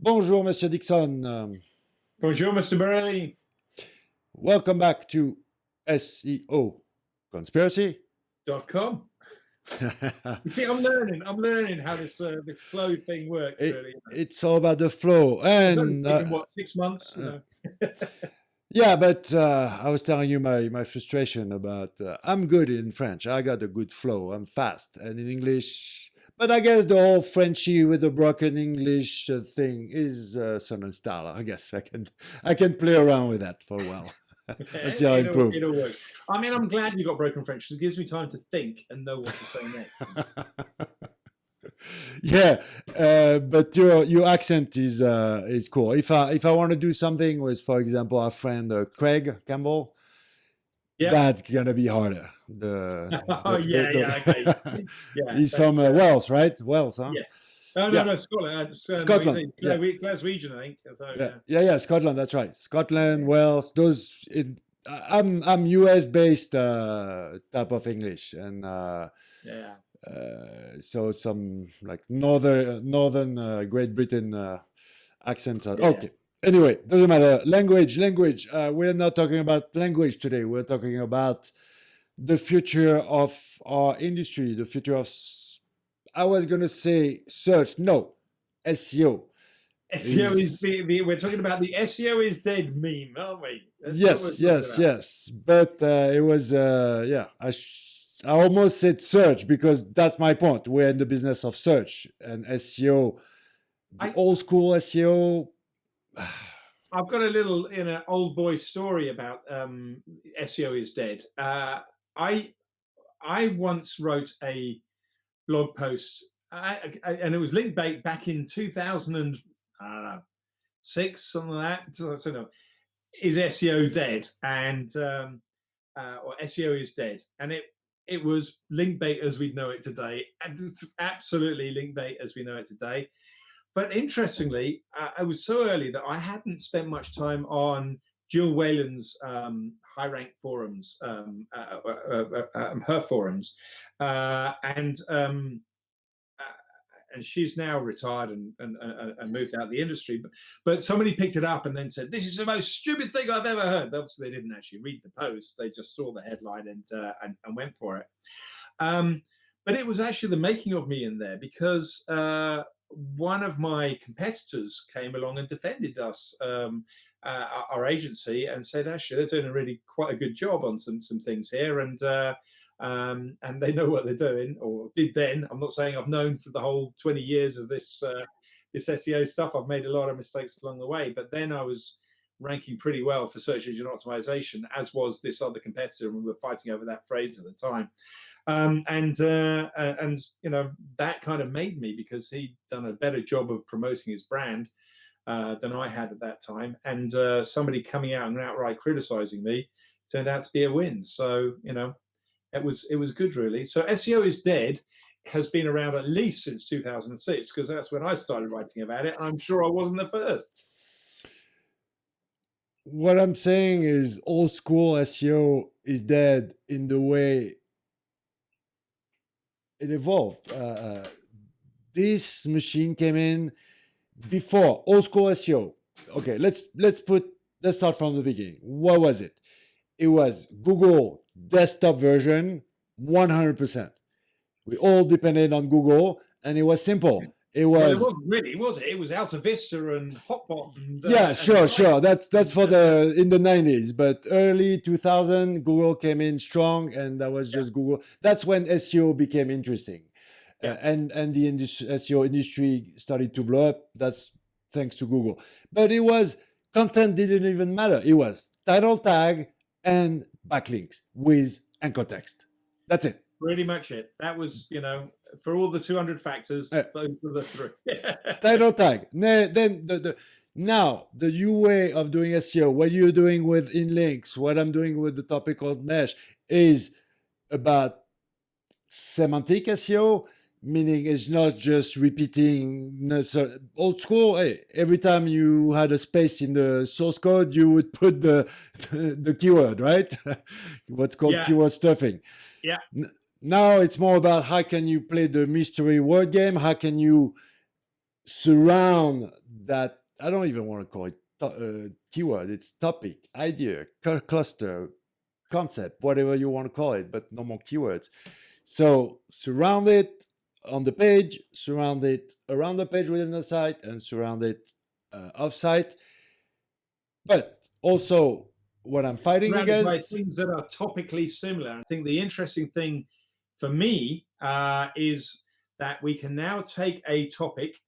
Bonjour, Monsieur Dixon. Bonjour, Mr. Burley. Welcome back to SEO Conspiracy. .com. You see, I'm learning how this flow thing works. Really, It's all about the flow. it's only And taken 6 months. yeah, but I was telling you my frustration about I'm good in French. I got a good flow. I'm fast. And in English, but I guess the whole Frenchy with the broken English thing is Southern style. I guess I can play around with that for a while. Let's see how I improve. It'll work. I mean, I'm glad you got broken French. It gives me time to think and know what to say next. Yeah, but your accent is cool. If I want to do something with, for example, our friend Craig Campbell, that's gonna be harder. Okay. Yeah, he's from Wales, right? Wales, huh? Yeah. No, Scotland. Scotland. Glaswegian, I think. So, yeah, Scotland. That's right. Scotland, Wales. Those. I'm US based type of English, and so some like northern Great Britain accents are okay. Anyway, doesn't matter. Language. We're not talking about language today. We're talking about the future of our industry, the future of, I was going to say search. No, SEO. SEO is we're talking about the SEO is dead meme, aren't we? Yes. But it was, I almost said search because that's my point. We're in the business of search and SEO, old school SEO. I've got a little old boy story about SEO is dead. I once wrote a blog post, and it was link bait back in 2006, something like that. So no, is SEO dead? And or SEO is dead, and it was link bait as we know it today, and absolutely link bait as we know it today. But interestingly, I was so early that I hadn't spent much time on Jill Whalen's high rank forums, her forums, and she's now retired and moved out of the industry. But somebody picked it up and then said, "This is the most stupid thing I've ever heard." Obviously, they didn't actually read the post; they just saw the headline and went for it. But it was actually the making of me in there, because one of my competitors came along and defended us, our agency, and said, actually, they're doing quite a good job on some things here, and they know what they're doing, or did then. I'm not saying I've known for the whole 20 years of this SEO stuff. I've made a lot of mistakes along the way, but then I was ranking pretty well for search engine optimization, as was this other competitor, and we were fighting over that phrase at the time. And that kind of made me, because he'd done a better job of promoting his brand than I had at that time, and somebody coming out and outright criticizing me turned out to be a win. So it was good, really. So SEO is dead has been around at least since 2006, because that's when I started writing about it. I'm sure I wasn't the first. What I'm saying is old school SEO is dead in the way it evolved. This machine came in before old school SEO. Okay, let's start from the beginning. What was it? It was Google desktop version, 100%. We all depended on Google, and it was simple. It wasn't really, was it? It was Alta Vista and Hotbot. Sure. That's for in the 90s, but early 2000, Google came in strong, and that was just Google. That's when SEO became interesting, and the SEO industry started to blow up. That's thanks to Google. But it was content didn't even matter. It was title tag and backlinks with anchor text. That's it. Pretty much it. That was, for all the 200 factors, those were the three. Title tag. Then now the new way of doing SEO, what you're doing with InLinks, what I'm doing with the topic called Mesh, is about semantic SEO, meaning it's not just repeating old school. Hey, every time you had a space in the source code, you would put the keyword, right? What's called keyword stuffing. Yeah. Now it's more about how can you play the mystery word game? How can you surround that. I don't even want to call it keyword. It's topic, idea, cluster, concept, whatever you want to call it, but no more keywords. So surround it on the page, surround it around the page within the site, and surround it off site. But also, what I'm fighting Surrounded by against. things that are topically similar. I think the interesting thing for me is that we can now take a topic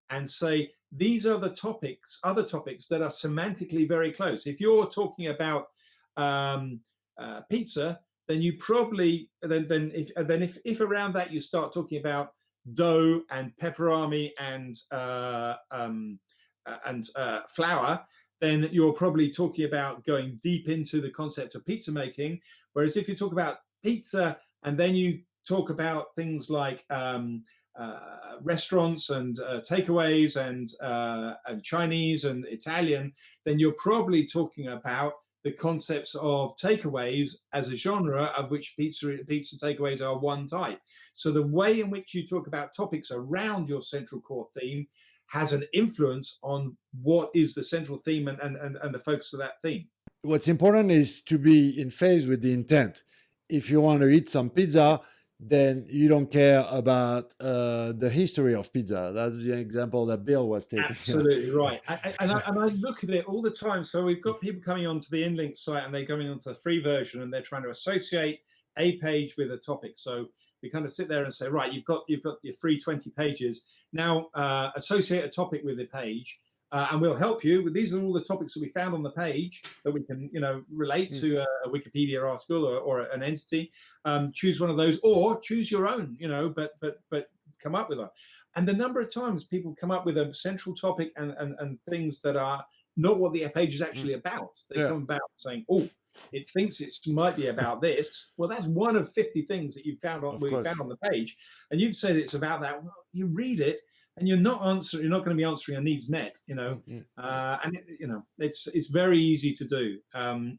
and say these are the topics, other topics that are semantically very close. If you're talking about pizza, then you probably if around that you start talking about dough and pepperami and flour, then you're probably talking about going deep into the concept of pizza making. Whereas if you talk about pizza and then you talk about things like restaurants and takeaways and Chinese and Italian, then you're probably talking about the concepts of takeaways as a genre, of which pizza takeaways are one type. So the way in which you talk about topics around your central core theme has an influence on what is the central theme and the focus of that theme. What's important is to be in phase with the intent. If you want to eat some pizza, then you don't care about the history of pizza. That's the example that Bill was taking. Absolutely right. And I look at it all the time. So we've got people coming onto the InLink site and they're coming onto the free version and they're trying to associate a page with a topic. So we kind of sit there and say, right, you've got your free 20 pages. Now associate a topic with the page. And we'll help you. These are all the topics that we found on the page that we can, relate to a Wikipedia article or an entity. Choose one of those, or choose your own. But come up with one. And the number of times people come up with a central topic and things that are not what the page is actually about. They come about saying, "Oh, it thinks it might be about this." Well, that's one of 50 things that you found on the page, and you've said it's about that. Well, you read it. And you're not going to be answering a needs met, and it's very easy to do.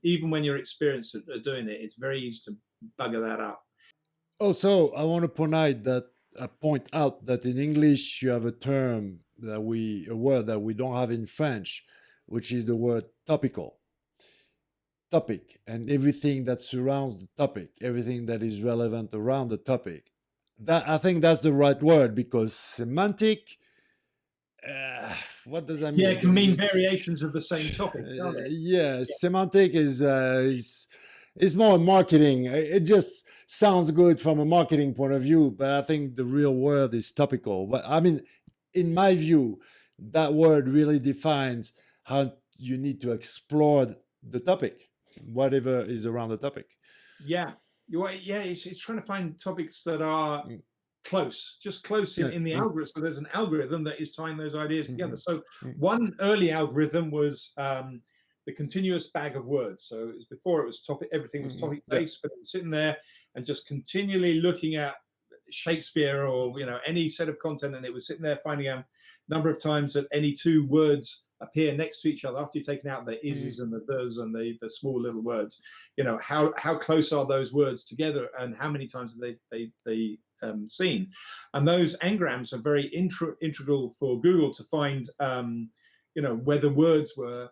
Even when you're experienced at doing it, it's very easy to bugger that up. Also, I want to point out that in English you have a word that we don't have in French, which is the word topical. Topic, and everything that surrounds the topic, everything that is relevant around the topic. That, I think that's the right word, because semantic, what does that mean? Yeah, it can mean variations of the same topic, can't it? Yeah, semantic is more marketing. It just sounds good from a marketing point of view, but I think the real word is topical. But I mean, in my view, that word really defines how you need to explore the topic, whatever is around the topic. Yeah. It's trying to find topics that are close in the algorithm. So there's an algorithm that is tying those ideas together. So one early algorithm was the continuous bag of words. So it was before it was topic, everything was topic based, but it was sitting there and just continually looking at Shakespeare or any set of content, and it was sitting there finding out a number of times that any two words appear next to each other after you've taken out the is's and the does and the small little words. How close are those words together, and how many times have they seen? And those n-grams are very integral for Google to find whether words were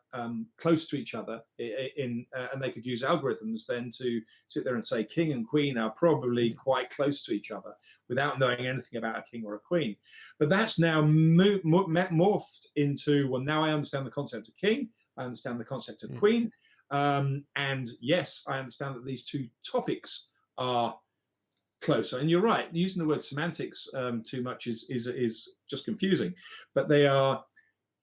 close to each other and they could use algorithms then to sit there and say king and queen are probably quite close to each other without knowing anything about a king or a queen. But that's now morphed into, well, now I understand the concept of king, I understand the concept of queen, and yes, I understand that these two topics are closer. And you're right, using the word semantics too much is just confusing, but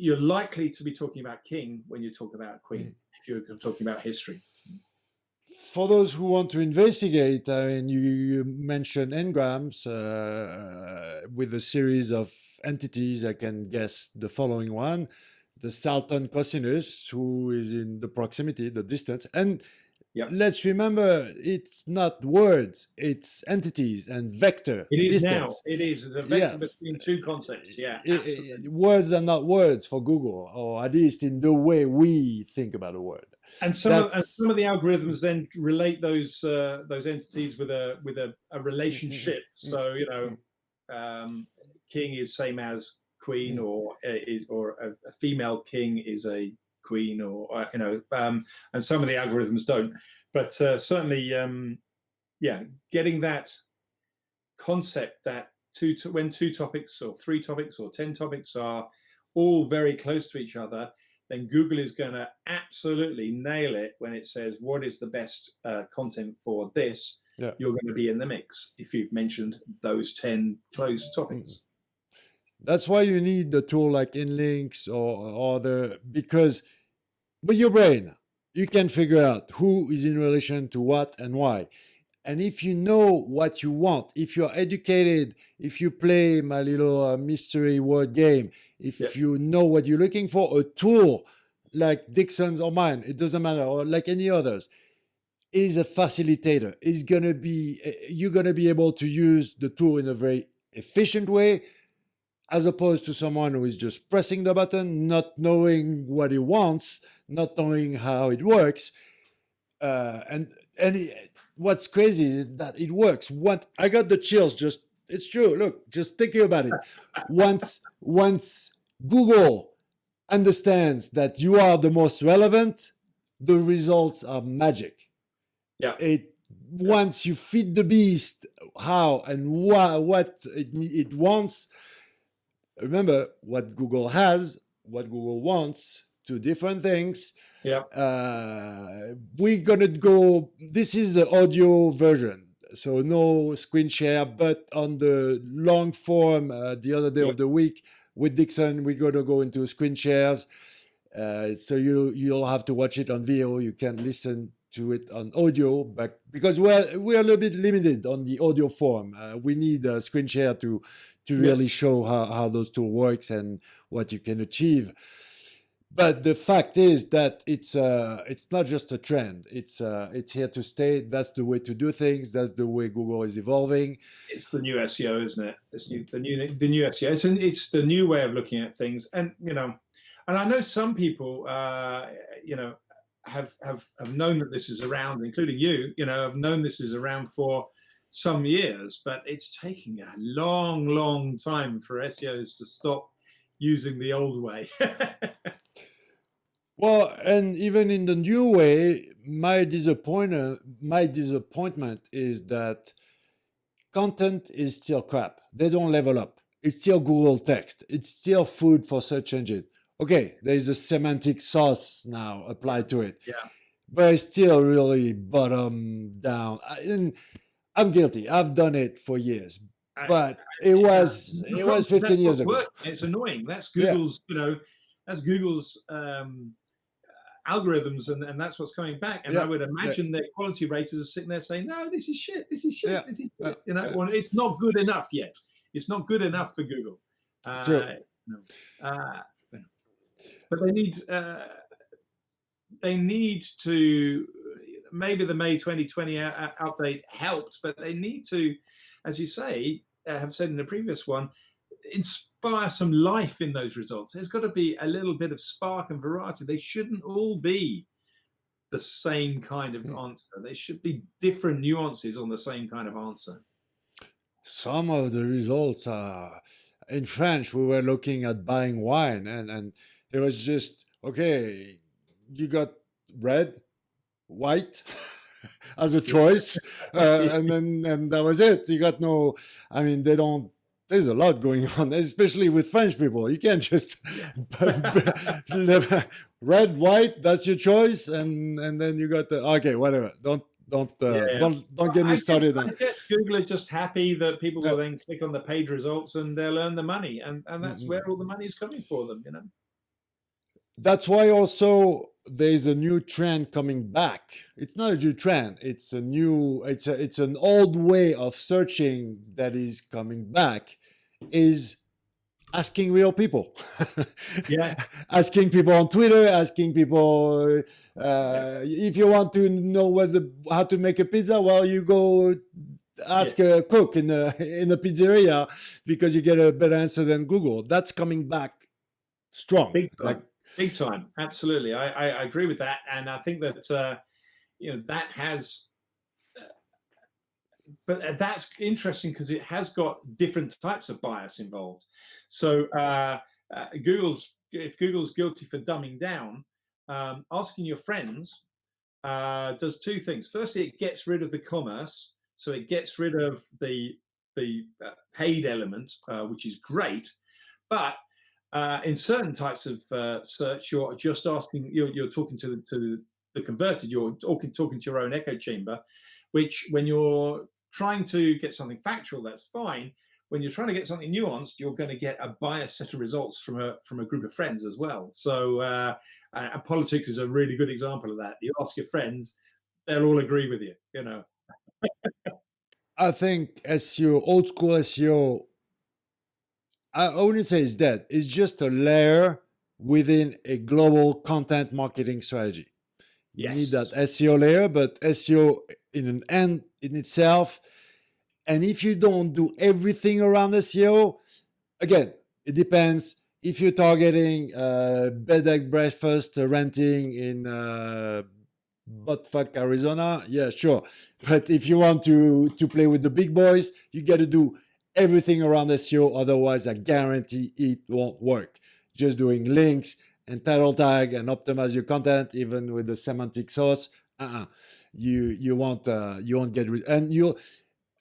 you're likely to be talking about king when you talk about queen, if you're talking about history. For those who want to investigate, I mean, you mentioned n-grams with a series of entities. I can guess the following one: the Salton cosinus, who is in the proximity, the distance. And let's remember, it's not words, it's entities and vector. It is distance. Now. It is. It's a vector between two concepts. Yeah, words are not words for Google, or at least in the way we think about a word. And some of the algorithms then relate those entities with a relationship. So king is same as queen, or a female king is a queen, or and some of the algorithms don't. But certainly, getting that concept that when 2 topics or 3 topics or 10 topics are all very close to each other, then Google is going to absolutely nail it when it says what is the best content for this. Yeah. You're going to be in the mix if you've mentioned those 10 closed topics. That's why you need the tool like InLinks or other, because with your brain, you can figure out who is in relation to what and why. And if you know what you want, if you're educated, if you play my little mystery word game, if you know what you're looking for, a tool like Dixon's or mine, it doesn't matter, or like any others, is a facilitator. You're gonna be able to use the tool in a very efficient way, as opposed to someone who is just pressing the button, not knowing what he wants, not knowing how it works. What's crazy is that it works. I got the chills. It's true. Look, just thinking about it. Once Google understands that you are the most relevant, the results are magic. Yeah. Once you feed the beast how and what it wants. Remember what Google has, what Google wants, 2 different things. Yeah. We're gonna go. This is the audio version, so no screen share. But on the long form, the other day of the week with Dixon, we're gonna go into screen shares. So you'll have to watch it on video. You can listen to it on audio, but because we're a little bit limited on the audio form, we need a screen share to really show how those tools works and what you can achieve. But the fact is that it's not just a trend. It's here to stay. That's the way to do things. That's the way Google is evolving. It's the new SEO, isn't it? It's the new SEO. It's the new way of looking at things. And and I know some people have known that this is around, including you. Have known this is around for some years, but it's taking a long time for SEOs to stop using the old way. Well, and even in the new way, my disappointment is that content is still crap. They don't level up. It's still Google text. It's still food for search engine. Okay, there is a semantic sauce now applied to it. Yeah. But it's still really bottom down. And I'm guilty. I've done it for years. But it was 15 years ago. It's annoying. That's Google's, that's Google's algorithms, and that's what's coming back. And I would imagine their quality raters are sitting there saying, "No, this is shit. This is shit. This is shit." Well, it's not good enough yet. It's not good enough for Google. But they need to. Maybe the May 2020 update helped, but they need to, as you say, have said in the previous one, inspire some life in those results. There's got to be a little bit of spark and variety. They shouldn't all be the same kind of answer. There should be different nuances on the same kind of answer. Some of the results are in French. We were looking at buying wine, and it was just, okay, you got red, white as a choice, and that was it. You got no, I mean, there's a lot going on, especially with French people. You can't just red, white, that's your choice, and then you got okay, whatever. Don't get me started on. I guess Google are just happy that people will then click on the page results and they'll earn the money, and that's where all the money is coming for them. That's why also there's a new trend coming back. It's not a new trend. It's an old way of searching that is coming back, is asking real people. Asking people on Twitter, asking people if you want to know how to make a pizza, well, you go ask a cook in a pizzeria, because you get a better answer than Google. That's coming back strong. Big time. Absolutely. I agree with that. And I think that, that has but that's interesting because it has got different types of bias involved. So if Google's guilty for dumbing down, asking your friends does two things. Firstly, it gets rid of the commerce, so it gets rid of the paid element, which is great. But in certain types of search, you're just asking, you're talking to the converted, you're talking to your own echo chamber, which when you're trying to get something factual, that's fine. When you're trying to get something nuanced, you're going to get a biased set of results from a group of friends as well. So politics is a really good example of that. You ask your friends, they'll all agree with you, you know. I think SEO, old school SEO, I wouldn't say it's dead. It's just a layer within a global content marketing strategy. You need that Yes. SEO layer, but SEO in an end in itself. And if you don't do everything around SEO, again, it depends. If you're targeting bed egg breakfast renting in buttfuck Arizona, yeah, sure. But if you want to play with the big boys, you got to do everything around SEO. Otherwise, I guarantee it won't work. Just doing links and title tag and optimize your content, even with the semantic sauce. You won't get and you.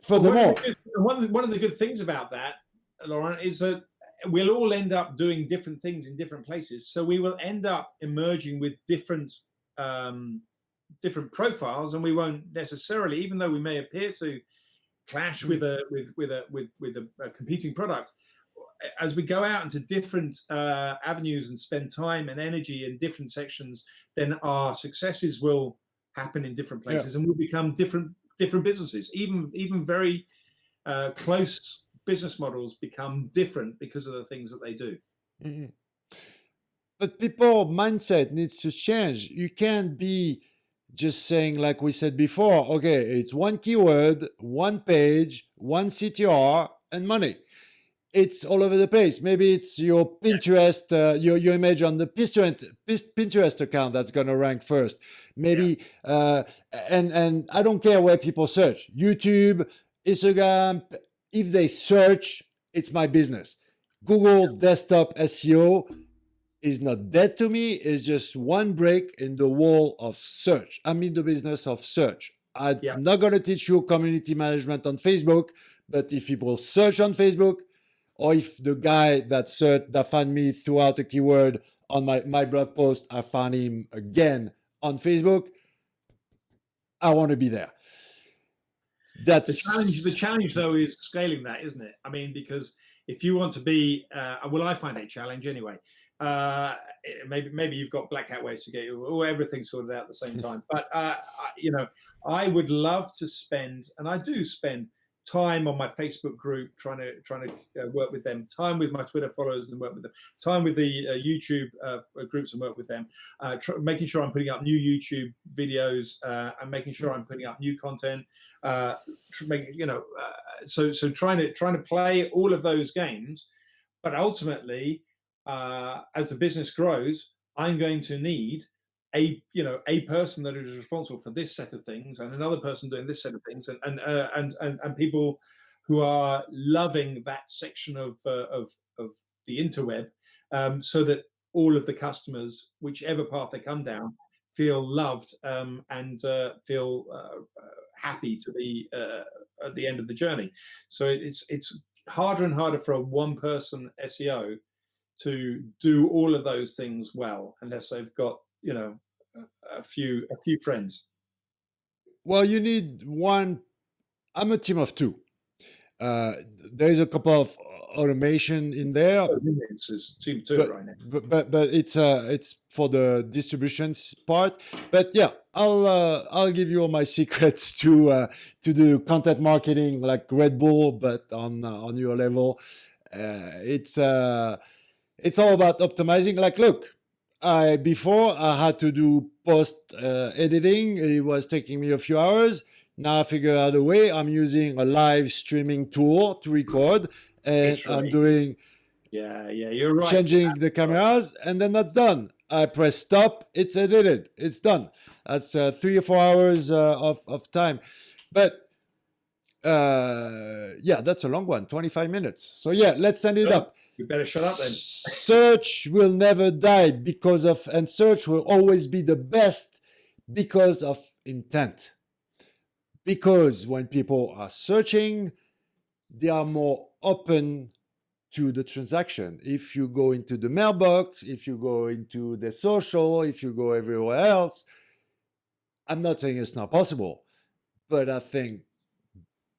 But Furthermore, one of the good things about that, Laurent, is that we'll all end up doing different things in different places. So we will end up emerging with different profiles, and we won't necessarily, even though we may appear to clash with a competing product, as we go out into different avenues and spend time and energy in different sections, then our successes will happen in different places, and we'll become different businesses. Even very close business models become different because of the things that they do. mm-hmm. But people mindset needs to change. You can't be just saying, like we said before, okay, it's one keyword, one page, one CTR, and money. It's all over the place. Maybe it's your Pinterest, your image on the Pinterest account that's gonna rank first. Maybe, and I don't care where people search. YouTube, Instagram. If they search, it's my business. Google desktop SEO is not dead to me. It's just one break in the wall of search. I'm in the business of search. I'm not going to teach you community management on Facebook, but if people search on Facebook, or if the guy that found me throughout a keyword on my blog post, I found him again on Facebook, I want to be there. That's the challenge though is scaling that, isn't it? I mean, because if you want to be well, I find it a challenge anyway. Maybe you've got black hat ways to get everything sorted out at the same time, but I would love to spend, and I do spend time on my Facebook group trying to work with them, time with my Twitter followers and work with them, time with the YouTube groups and work with them, making sure I'm putting up new YouTube videos and making sure I'm putting up new content, so trying to play all of those games. But ultimately, as the business grows, I'm going to need a person that is responsible for this set of things, and another person doing this set of things, and people who are loving that section of the interweb, so that all of the customers, whichever path they come down, feel loved and feel happy to be at the end of the journey. So it's harder and harder for a one-person SEO to do all of those things well, unless they've got a few friends. Well, you need one. I'm a team of two. There's a couple of automation in there. It's team two right now. But it's for the distribution part. But yeah, I'll give you all my secrets to do content marketing like Red Bull, but on your level. It's all about optimizing. Like, look, before I had to do post editing. It was taking me a few hours. Now I figure out a way. I'm using a live streaming tool to record, and I'm doing you're right. Changing the cameras, and then that's done. I press stop. It's edited. It's done. That's 3 or 4 hours of time. But yeah, that's a long one, 25 minutes. So yeah, let's end it up. We better shut up then. Search will never die and search will always be the best because of intent. Because when people are searching, they are more open to the transaction. If you go into the mailbox, if you go into the social, if you go everywhere else, I'm not saying it's not possible, but I think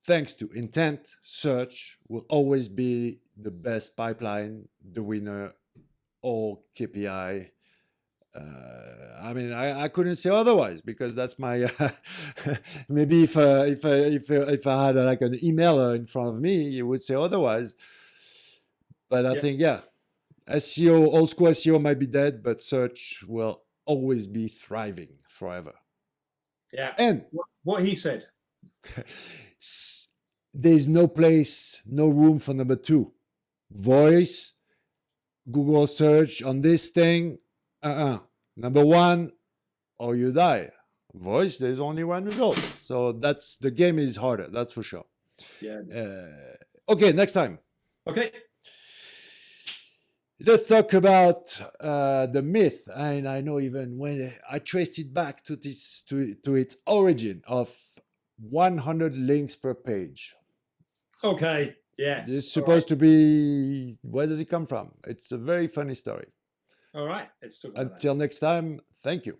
thanks to intent, search will always be the best pipeline, the winner, or KPI. I mean, I couldn't say otherwise because that's my. Maybe if I had like an emailer in front of me, you would say otherwise. But I think SEO, old school SEO might be dead, but search will always be thriving forever. Yeah. And what he said. There's no place, no room for number two. Voice, Google search on this thing. Number one, or you die. Voice, there's only one result. So that's the game is harder. That's for sure. Yeah. Okay, next time. Okay. Let's talk about the myth, and I know even when I traced it back to its origin of 100 links per page. Okay. Yes. It's supposed to be. Where does it come from? It's a very funny story. All right. Let's talk about that. Until next time, thank you.